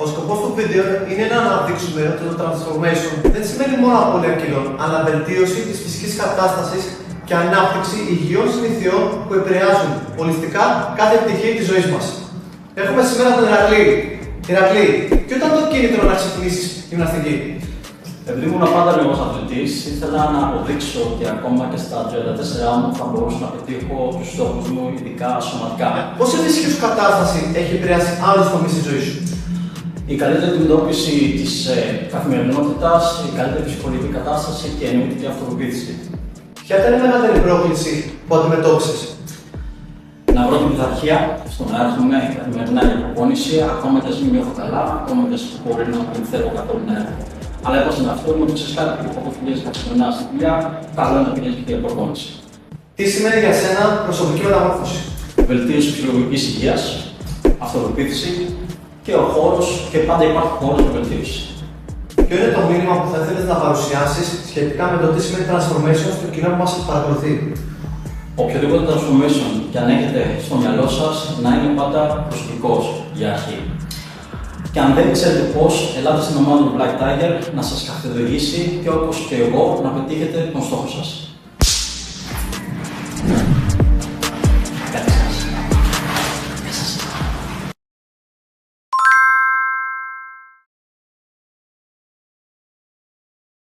Ο σκοπός του βίντεο είναι να αναδείξουμε ότι το transformation δεν σημαίνει μόνο απώλεια κιλών, αλλά βελτίωση της φυσικής κατάστασης και ανάπτυξη υγιών συνηθιών που επηρεάζουν ολιστικά κάθε πτυχή της ζωής μας. Έχουμε σήμερα τον Ηρακλή. Ηρακλή, ποιο ήταν το κίνητρο να ξεκινήσεις γυμναστική? Επειδή ήμουν πάντα λίγο αθλητής, ήθελα να αποδείξω ότι ακόμα και στα 34 μου θα μπορούσα να πετύχω τους στόχους μου, ειδικά σωματικά. Πώς η φυσική σου κατάσταση έχει επηρεάσει άλλους τομείς της ζωής σου? Η καλύτερη αντιμετώπιση της καθημερινότητας, η καλύτερη ψυχολογική κατάσταση και η νοητική αυτοπεποίθηση. Ποια ήταν η μεγαλύτερη πρόκληση που αντιμετώπισες? Να βρω την πειθαρχία στο να έρχομαι καθημερινά για προπόνηση, ακόμα και αν μην νιώθω καλά, ακόμα και αν μπορεί να μην θέλω καθόλου να έρχομαι. Αλλά είπα στον εαυτό μου ότι ξέρεις κάτι, όπου πηγαίνεις καθημερινά στη δουλειά, καλό είναι να πηγαίνεις και για προπόνηση. Τι σημαίνει για σένα προσωπική μεταμόρφωση? Βελτίωση ψυχολογικής υγείας, αυτοπεποίθηση και ο χώρος, και πάντα υπάρχει χώρος για βελτίωση. Ποιο είναι το μήνυμα που θα ήθελες να παρουσιάσεις σχετικά με το τι σημαίνει transformation στο κοινό που μας παρακολουθεί? Οποιοδήποτε transformation και αν έχετε στο μυαλό σας, να είναι πάντα προσωπικός για αρχή. Και αν δεν ξέρετε πώς, ελάτε στην ομάδα του Black Tiger να σας καθοδηγήσει και όπως και εγώ να πετύχετε τον στόχο σας.